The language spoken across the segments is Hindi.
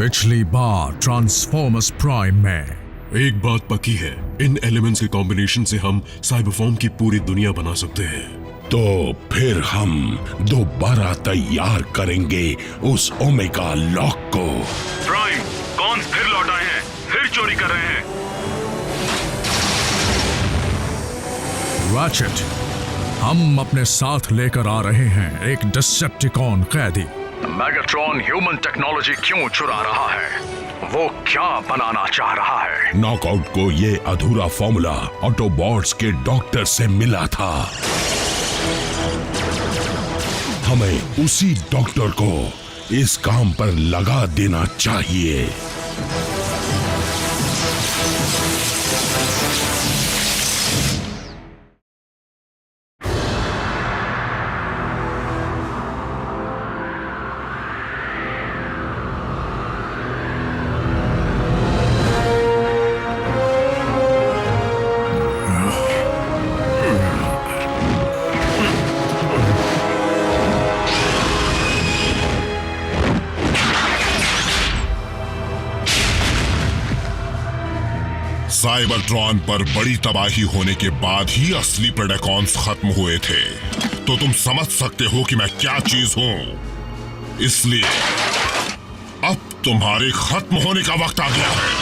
पिछली बार ट्रांसफॉर्मर्स प्राइम में एक बात पक्की है, इन एलिमेंट्स के कॉम्बिनेशन से हम साइबरफॉर्म की पूरी दुनिया बना सकते हैं। तो फिर हम दोबारा तैयार करेंगे उस ओमेगा लॉक को। प्राइम, कौन फिर लौट आए हैं, फिर चोरी कर रहे हैं। रैचेट, हम अपने साथ लेकर आ रहे हैं एक डिसेप्टिकॉन कैदी। मैगाट्रॉन ह्यूमन टेक्नोलॉजी क्यों चुरा रहा है? वो क्या बनाना चाह रहा है? नॉकआउट को ये अधूरा फॉर्मूला ऑटोबॉट्स के डॉक्टर से मिला था। हमें उसी डॉक्टर को इस काम पर लगा देना चाहिए। साइबरट्रॉन पर बड़ी तबाही होने के बाद ही असली प्रेडेकॉन्स खत्म हुए थे, तो तुम समझ सकते हो कि मैं क्या चीज हूं। इसलिए अब तुम्हारे खत्म होने का वक्त आ गया है।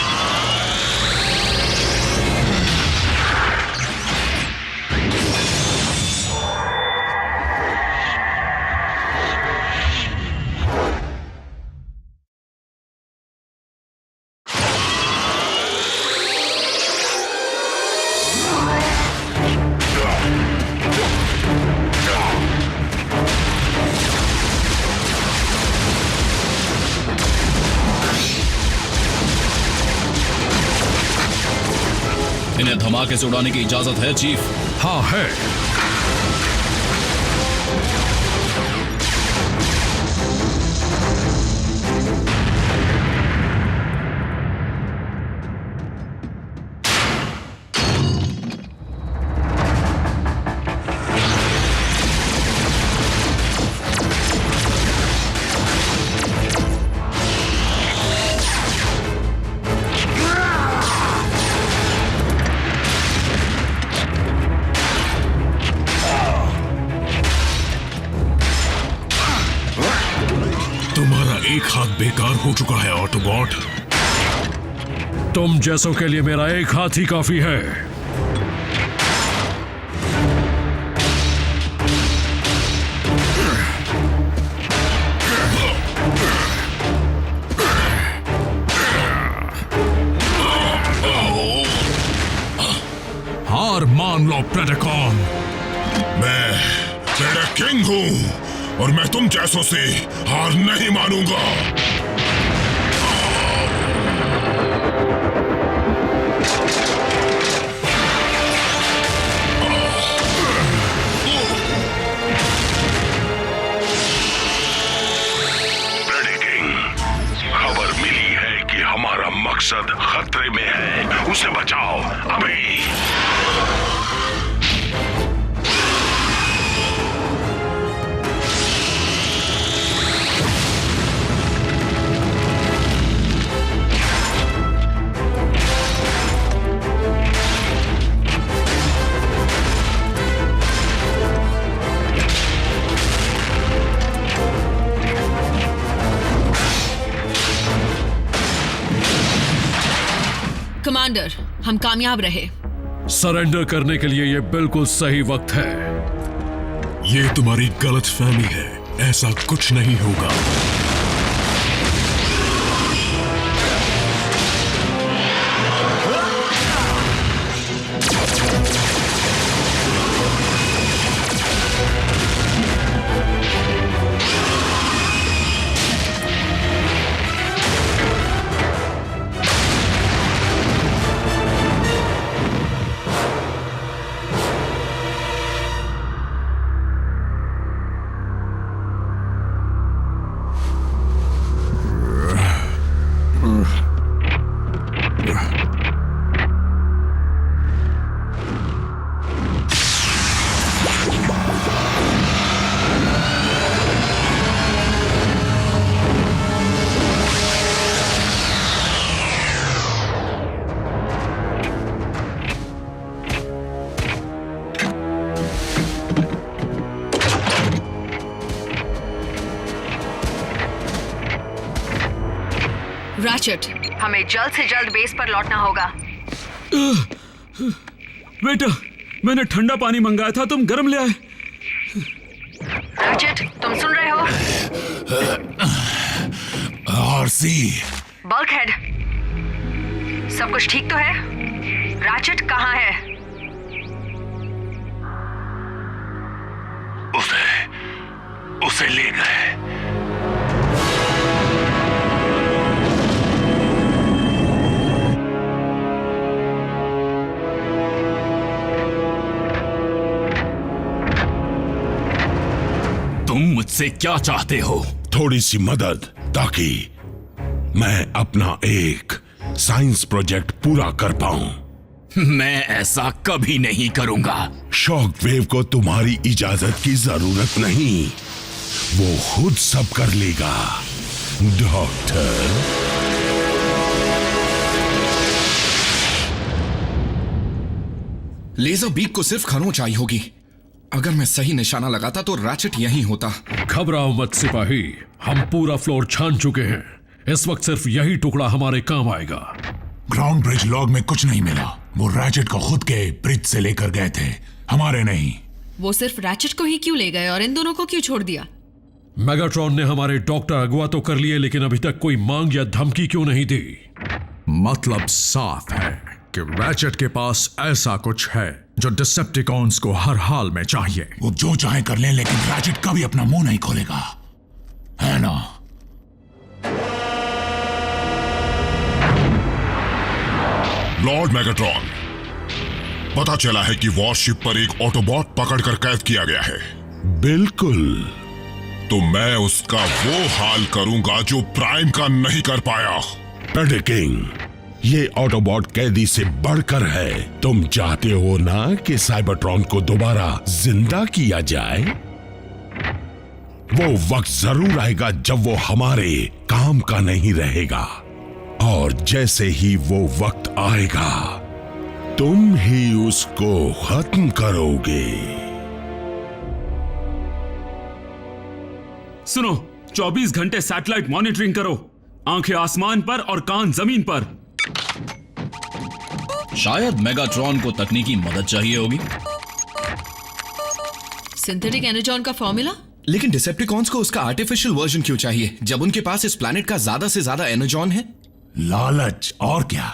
इन्हें धमाके से उड़ाने की इजाजत है चीफ? हाँ है। तुम्हारा एक हाथ बेकार हो चुका है ऑटोबॉट। तुम जैसों के लिए मेरा एक हाथ ही काफी है। हार मान लो प्रेडेकॉन। मैं प्रेडेकिंग हूं और मैं तुम जैसों से हार नहीं मानूंगा। प्रेडेकिंग, खबर मिली है कि हमारा मकसद खतरे में है, उसे बचाओ अभी। कमांडर, हम कामयाब रहे। सरेंडर करने के लिए यह बिल्कुल सही वक्त है। ये तुम्हारी गलतफहमी है, ऐसा कुछ नहीं होगा। रैचेट, हमें जल्द से जल्द बेस पर लौटना होगा। बेटा, मैंने ठंडा पानी मंगाया था, तुम गर्म ले आए। रैचेट, तुम सुन रहे हो? आरसी, बल्कहेड, सब कुछ ठीक तो है? रैचेट कहाँ है? उसे ले गए। तुम मुझसे क्या चाहते हो? थोड़ी सी मदद, ताकि मैं अपना एक साइंस प्रोजेक्ट पूरा कर पाऊं। मैं ऐसा कभी नहीं करूंगा। शॉक वेव को तुम्हारी इजाजत की जरूरत नहीं, वो खुद सब कर लेगा, डॉक्टर। लेजर बीक को सिर्फ खरोंच आई होगी। अगर मैं सही निशाना लगाता तो रैचेट यहीं होता। घबराओ मत सिपाही, हम पूरा फ्लोर छान चुके हैं। इस वक्त सिर्फ यही टुकड़ा हमारे काम आएगा। ग्राउंड ब्रिज लॉग में कुछ नहीं मिला। वो रैचेट को खुद के ब्रिज से लेकर गए थे, हमारे नहीं। वो सिर्फ रैचेट को ही क्यों ले गए और इन दोनों को क्यों छोड़ दिया? मेगाट्रॉन ने हमारे डॉक्टर अगवा तो कर लिए, लेकिन अभी तक कोई मांग या धमकी क्यों नहीं दी? मतलब साफ है कि रैचेट के पास ऐसा कुछ है जो डिसेप्टिकॉन्स को हर हाल में चाहिए। वो जो चाहे कर लें, लेकिन रैचेट कभी अपना मुंह नहीं खोलेगा, है ना? लॉर्ड मेगाट्रॉन, पता चला है कि वॉरशिप पर एक ऑटोबॉट पकड़कर कैद किया गया है। बिल्कुल, तो मैं उसका वो हाल करूंगा जो प्राइम का नहीं कर पाया। प्रेडिकिंग, ये ऑटोबॉट कैदी से बढ़कर है। तुम चाहते हो ना कि साइबरट्रॉन को दोबारा जिंदा किया जाए? वो वक्त जरूर आएगा जब वो हमारे काम का नहीं रहेगा, और जैसे ही वो वक्त आएगा तुम ही उसको खत्म करोगे। सुनो, 24 घंटे सैटेलाइट मॉनिटरिंग करो, आंखें आसमान पर और कान जमीन पर। शायद मेगाट्रॉन को तकनीकी मदद चाहिए होगी। सिंथेटिक एनर्जॉन का फॉर्मूला? लेकिन डिसेप्टिकॉन्स को उसका आर्टिफिशियल वर्जन क्यों चाहिए, जब उनके पास इस प्लैनेट का ज्यादा से ज्यादा एनर्जॉन है? लालच और क्या।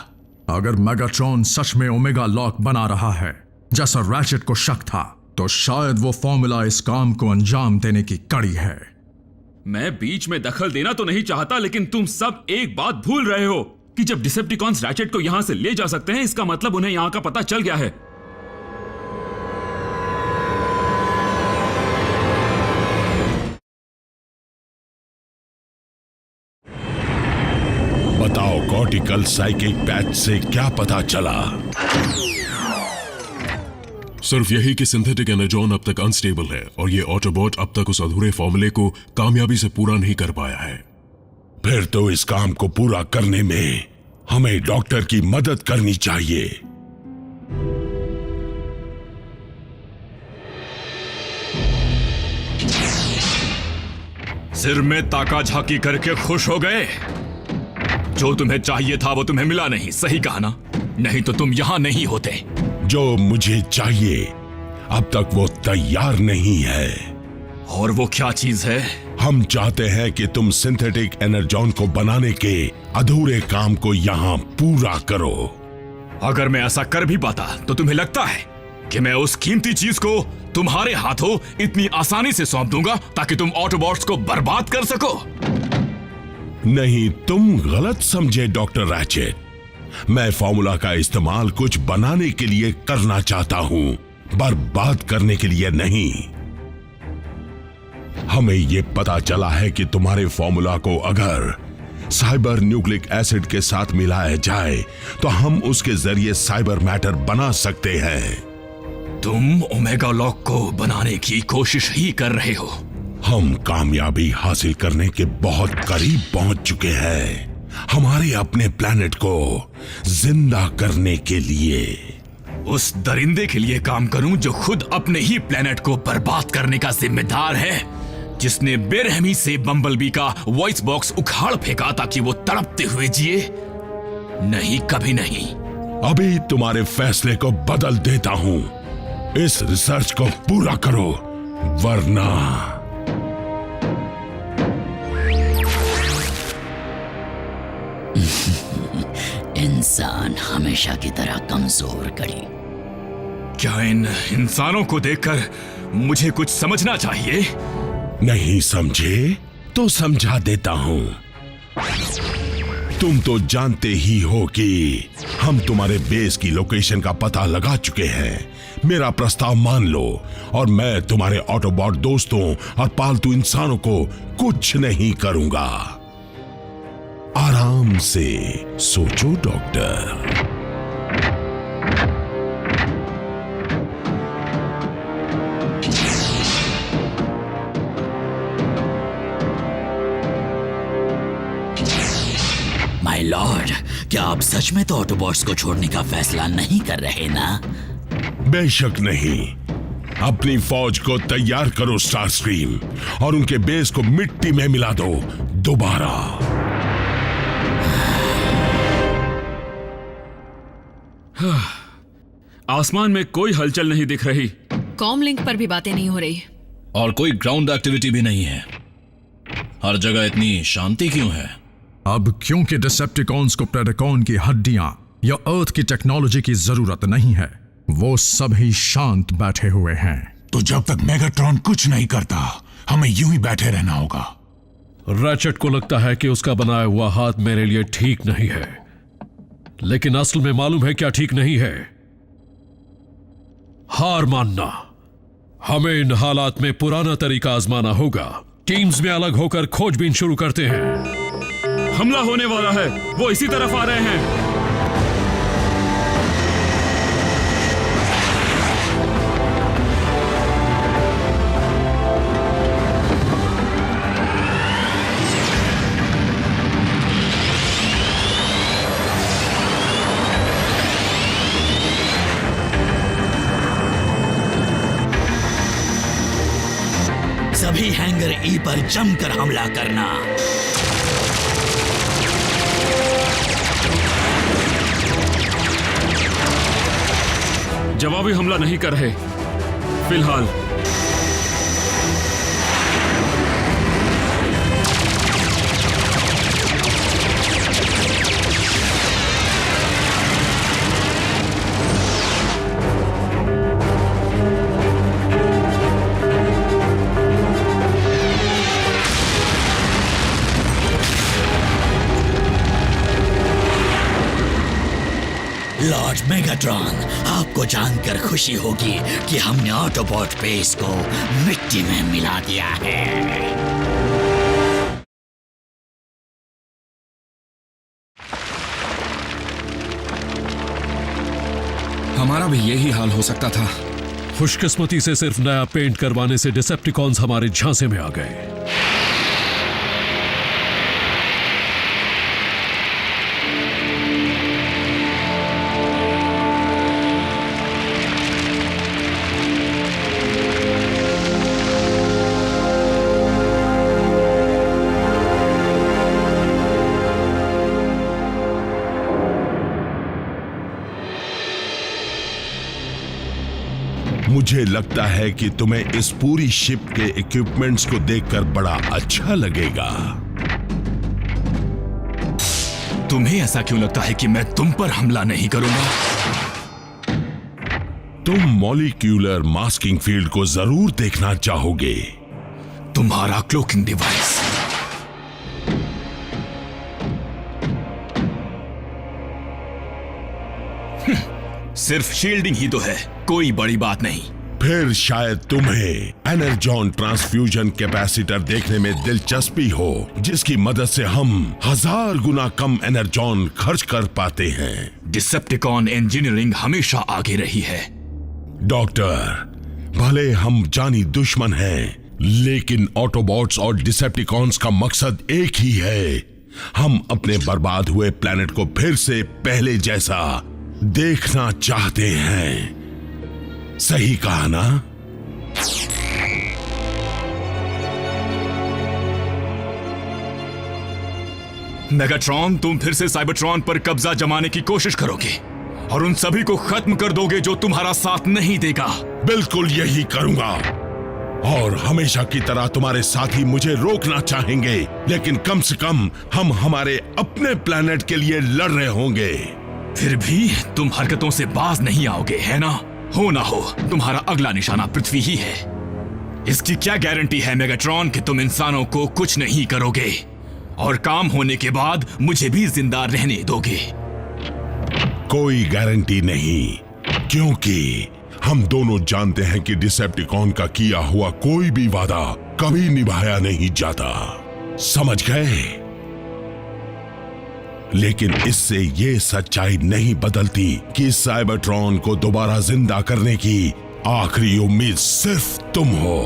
अगर मेगाट्रॉन सच में ओमेगा लॉक बना रहा है जैसा रैचेट को शक था, तो शायद वो फॉर्मूला इस काम को अंजाम देने की कड़ी है। मैं बीच में दखल देना तो नहीं चाहता, लेकिन तुम सब एक बात भूल रहे हो कि जब डिसेप्टिकॉन्स रैचेट को यहां से ले जा सकते हैं, इसका मतलब उन्हें यहां का पता चल गया है। बताओ, कॉर्टिकल साइकिक पैच से क्या पता चला? सिर्फ यही कि सिंथेटिक एनर्जॉन अब तक अनस्टेबल है और ये ऑटोबॉट अब तक उस अधूरे फॉर्मूले को कामयाबी से पूरा नहीं कर पाया है। फिर तो इस काम को पूरा करने में हमें डॉक्टर की मदद करनी चाहिए। सिर में ताका झाकी करके खुश हो गए? जो तुम्हें चाहिए था वो तुम्हें मिला नहीं, सही कहा ना? नहीं तो तुम यहां नहीं होते। जो मुझे चाहिए अब तक वो तैयार नहीं है। और वो क्या चीज है? हम चाहते हैं कि तुम सिंथेटिक एनर्जॉन को बनाने के अधूरे काम को यहाँ पूरा करो। अगर मैं ऐसा कर भी पाता तो तुम्हें लगता है कि मैं उस कीमती चीज को तुम्हारे हाथों इतनी आसानी से सौंप दूंगा ताकि तुम ऑटोबॉट्स को बर्बाद कर सको? नहीं, तुम गलत समझे डॉक्टर रैचेट। मैं फॉर्मूला का इस्तेमाल कुछ बनाने के लिए करना चाहता हूं, बर्बाद करने के लिए नहीं। हमें यह पता चला है कि तुम्हारे फॉर्मूला को अगर साइबर न्यूक्लिक एसिड के साथ मिलाया जाए तो हम उसके जरिए साइबर मैटर बना सकते हैं। तुम ओमेगा लॉक को बनाने की कोशिश ही कर रहे हो। हम कामयाबी हासिल करने के बहुत करीब पहुंच चुके हैं, हमारे अपने प्लैनेट को जिंदा करने के लिए। उस दरिंदे के लिए काम करूं जो खुद अपने ही प्लैनेट को बर्बाद करने का जिम्मेदार है, जिसने बेरहमी से बम्बलबी का वॉइस बॉक्स उखाड़ फेंका ताकि वो तड़पते हुए जिए? नहीं, कभी नहीं। अभी तुम्हारे फैसले को बदल देता हूं। इस रिसर्च को पूरा करो, वरना इंसान हमेशा की तरह कमजोर कड़ी। क्या इन इंसानों को देखकर मुझे कुछ समझना चाहिए? नहीं समझे तो समझा देता हूं। तुम तो जानते ही हो कि हम तुम्हारे बेस की लोकेशन का पता लगा चुके हैं। मेरा प्रस्ताव मान लो और मैं तुम्हारे ऑटोबॉट दोस्तों और पालतू इंसानों को कुछ नहीं करूंगा। आराम से सोचो डॉक्टर। माय लॉर्ड, क्या आप सच में तो ऑटोबॉट्स को छोड़ने का फैसला नहीं कर रहे ना? बेशक नहीं। अपनी फौज को तैयार करो स्टारस्क्रीम, और उनके बेस को मिट्टी में मिला दो दोबारा। आसमान में कोई हलचल नहीं दिख रही। कॉम लिंक पर भी बातें नहीं हो रही। और कोई ग्राउंड एक्टिविटी भी नहीं है। हर जगह इतनी शांति क्यों है? अब क्योंकि डिसेप्टिकॉन्स को प्रेडेकॉन की हड्डियां या अर्थ की टेक्नोलॉजी की जरूरत नहीं है, वो सभी शांत बैठे हुए हैं। तो जब तक मेगाट्रॉन कुछ नहीं करता, हमें यूं ही बैठे रहना होगा। रैचेट को लगता है कि उसका बनाया हुआ हाथ मेरे लिए ठीक नहीं है, लेकिन असल में मालूम है क्या ठीक नहीं है? हार मानना। हमें इन हालात में पुराना तरीका आजमाना होगा। टीम्स में अलग होकर खोजबीन शुरू करते हैं। हमला होने वाला है, वो इसी तरफ आ रहे हैं। सभी हैंगर ई पर जमकर हमला करना। जवाबी हमला नहीं कर रहे फिलहाल। लॉर्ड मेगाट्रॉन, आपको जानकर खुशी होगी कि हमने ऑटोबॉट बेस को मिट्टी में मिला दिया है। हमारा भी यही हाल हो सकता था। खुशकिस्मती से सिर्फ नया पेंट करवाने से डिसेप्टिकॉन्स हमारे झांसे में आ गए। मुझे लगता है कि तुम्हें इस पूरी शिप के इक्विपमेंट्स को देखकर बड़ा अच्छा लगेगा। तुम्हें ऐसा क्यों लगता है कि मैं तुम पर हमला नहीं करूंगा? तुम मॉलिक्यूलर मास्किंग फील्ड को जरूर देखना चाहोगे। तुम्हारा क्लोकिंग डिवाइस। सिर्फ शील्डिंग ही तो है, कोई बड़ी बात नहीं। फिर शायद तुम्हें एनर्जॉन ट्रांसफ्यूजन कैपेसिटर देखने में दिलचस्पी हो, जिसकी मदद से हम 1000 गुना कम एनर्जॉन खर्च कर पाते हैं। डिसेप्टिकॉन इंजीनियरिंग हमेशा आगे रही है। डॉक्टर, भले हम जानी दुश्मन हैं, लेकिन ऑटोबॉट्स और डिसेप्टिकॉन्स का मकसद एक ही है। हम अपने बर्बाद हुए प्लेनेट को फिर से पहले जैसा देखना चाहते हैं। सही कहा ना? मेगाट्रॉन, तुम फिर से साइबरट्रॉन पर कब्जा जमाने की कोशिश करोगे और उन सभी को खत्म कर दोगे जो तुम्हारा साथ नहीं देगा। बिल्कुल यही करूंगा और हमेशा की तरह तुम्हारे साथी मुझे रोकना चाहेंगे, लेकिन कम से कम हम हमारे अपने प्लेनेट के लिए लड़ रहे होंगे। फिर भी तुम हरकतों से बाज नहीं आओगे, है ना? हो ना हो, तुम्हारा अगला निशाना पृथ्वी ही है। इसकी क्या गारंटी है मेगाट्रॉन कि तुम इंसानों को कुछ नहीं करोगे और काम होने के बाद मुझे भी जिंदा रहने दोगे? कोई गारंटी नहीं, क्योंकि हम दोनों जानते हैं कि डिसेप्टिकॉन का किया हुआ कोई भी वादा कभी निभाया नहीं जाता, समझ गए? लेकिन इससे ये सच्चाई नहीं बदलती कि साइबरट्रॉन को दोबारा जिंदा करने की आखिरी उम्मीद सिर्फ तुम हो।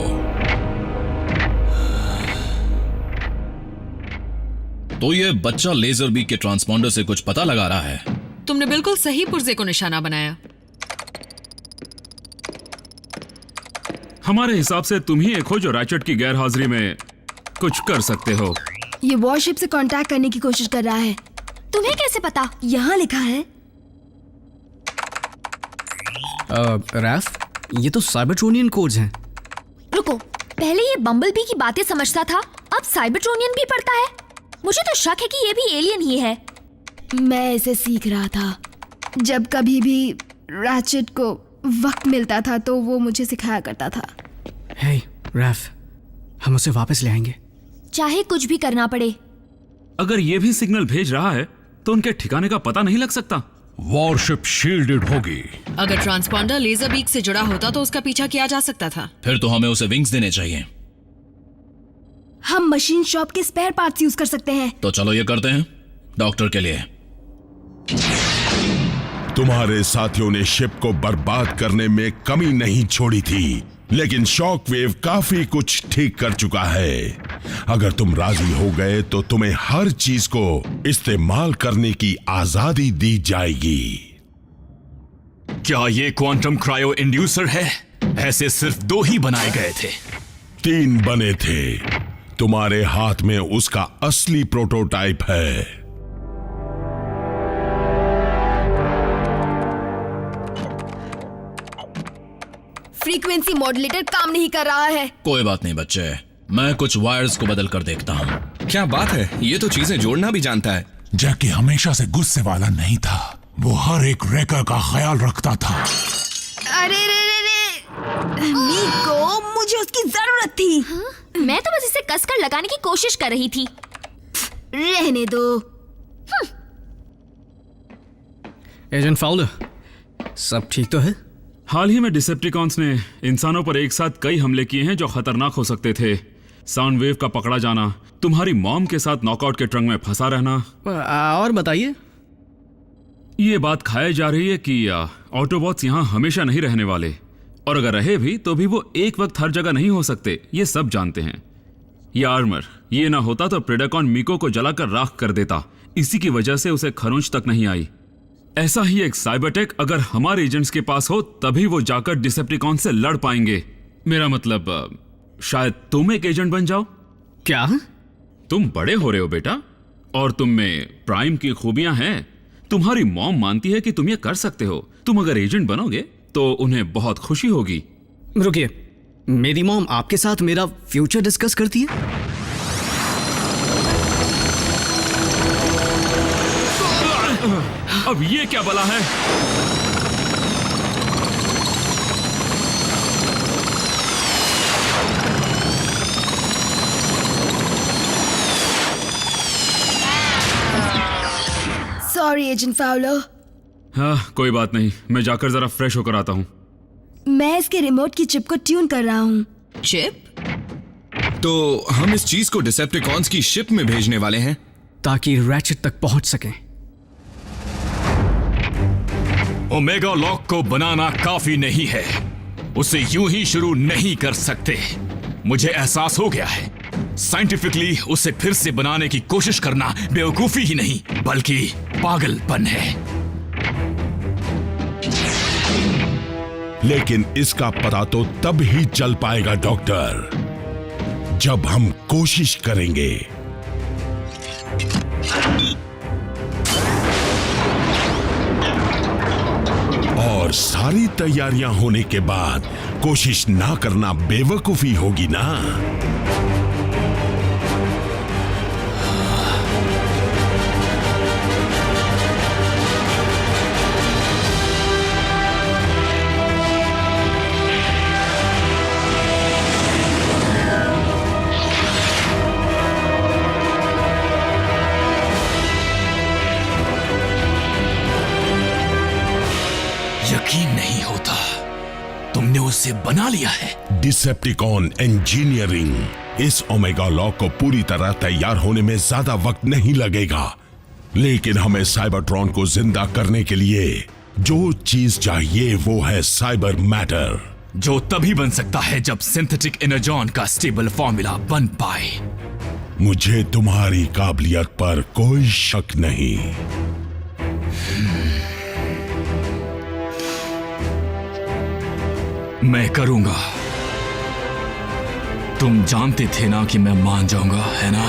तो ये बच्चा लेजर बीक के ट्रांसपॉन्डर से कुछ पता लगा रहा है। तुमने बिल्कुल सही पुर्जे को निशाना बनाया। हमारे हिसाब से तुम ही एक हो जो रैचेट की गैर हाजिरी में कुछ कर सकते हो। ये वॉरशिप से कांटेक्ट करने की कोशिश कर रहा है। तुम्हें कैसे पता? यहाँ लिखा है। रैफ, ये तो साइबरट्रोनियन कोड्स हैं। रुको, पहले ये बम्बलबी की बातें समझता था, अब साइबरट्रोनियन भी पढ़ता है। मुझे तो शक है कि ये भी एलियन ही है। मैं इसे सीख रहा था। जब कभी भी रैचेट को वक्त मिलता था तो वो मुझे सिखाया करता था। हे रैफ, हम उसे वापस ले आएंगे, चाहे कुछ भी करना पड़े। अगर ये भी सिग्नल भेज रहा है तो उनके ठिकाने का पता नहीं लग सकता। वॉरशिप शील्डेड होगी। अगर ट्रांसपॉन्डर लेजर बीक से जुड़ा होता तो उसका पीछा किया जा सकता था। फिर तो हमें उसे विंग्स देने चाहिए। हम मशीन शॉप के स्पेयर पार्ट्स यूज कर सकते हैं। तो चलो ये करते हैं, डॉक्टर के लिए। तुम्हारे साथियों ने शिप को बर्बाद करने में कमी नहीं छोड़ी थी, लेकिन शॉकवेव काफी कुछ ठीक कर चुका है। अगर तुम राजी हो गए तो तुम्हें हर चीज को इस्तेमाल करने की आजादी दी जाएगी। क्या ये क्वांटम क्रायो इंड्यूसर है? ऐसे सिर्फ 2 ही बनाए गए थे। 3 बने थे। तुम्हारे हाथ में उसका असली प्रोटोटाइप है। फ्रीक्वेंसी मॉड्यूलेटर काम नहीं कर रहा है। कोई बात नहीं बच्चे, मैं कुछ वायर्स को बदल कर देखता हूँ। क्या बात है, ये तो चीजें जोड़ना भी जानता है। जैकी हमेशा से गुस्से वाला नहीं था, वो हर एक रेकर का ख्याल रखता था। अरे रे रे रे, मीको, मुझे उसकी जरूरत थी। मैं तो बस इसे कसकर लगाने की कोशिश कर रही थी। रहने दो। एजेंट फाउलर, सब ठीक तो है? हाल ही में डिसेप्टिकॉन्स ने इंसानों पर एक साथ कई हमले किए हैं जो खतरनाक हो सकते थे। साउंड वेव का पकड़ा जाना, तुम्हारी मॉम के साथ नॉकआउट के ट्रंक में फंसा रहना। और बताइए। ये बात खाई जा रही है कि ऑटोबॉट्स यहाँ हमेशा नहीं रहने वाले, और अगर रहे भी तो भी वो एक वक्त हर जगह नहीं हो सकते, ये सब जानते हैं। ये आर्मर ये ना होता तो प्रेडेकॉन मीको को जलाकर राख कर देता। इसी की वजह से उसे खरोंच तक नहीं आई। ऐसा ही एक साइबरटेक अगर हमारे एजेंट्स के पास हो तभी वो जाकर डिसेप्टिकॉन से लड़ पाएंगे। मेरा मतलब शायद तुम एक एजेंट बन जाओ। क्या? तुम बड़े हो रहे हो बेटा, और तुम में प्राइम की खूबियां हैं। तुम्हारी मॉम मानती है कि तुम ये कर सकते हो। तुम अगर एजेंट बनोगे तो उन्हें बहुत खुशी होगी। रुकिए, मेरी मॉम आपके साथ मेरा फ्यूचर डिस्कस करती है? अब ये क्या बला है? Sorry agent Fowler. हाँ, कोई बात नहीं, मैं जाकर जरा फ्रेश होकर आता हूँ। मैं इसके रिमोट की चिप को ट्यून कर रहा हूँ। चिप? तो हम इस चीज को डिसेप्टिकॉन्स की शिप में भेजने वाले हैं ताकि रैचेट तक पहुंच सकें। ओमेगा लॉक को बनाना काफी नहीं है, उसे यूं ही शुरू नहीं कर सकते। मुझे एहसास हो गया है, साइंटिफिकली उसे फिर से बनाने की कोशिश करना बेवकूफी ही नहीं बल्कि पागलपन है। लेकिन इसका पता तो तब ही चल पाएगा डॉक्टर, जब हम कोशिश करेंगे। सारी तैयारियां होने के बाद कोशिश ना करना बेवकूफी होगी ना। यकीन नहीं होता तुमने उसे बना लिया है। Decepticon engineering. इस ओमेगा लॉक को पूरी तरह तैयार होने में ज्यादा वक्त नहीं लगेगा, लेकिन हमें साइबरट्रॉन को जिंदा करने के लिए जो चीज चाहिए वो है साइबर मैटर, जो तभी बन सकता है जब सिंथेटिक एनर्जॉन का स्टेबल फॉर्मूला बन पाए। मुझे तुम्हारी काबिलियत पर कोई शक नहीं। मैं करूंगा। तुम जानते थे ना कि मैं मान जाऊंगा, है ना?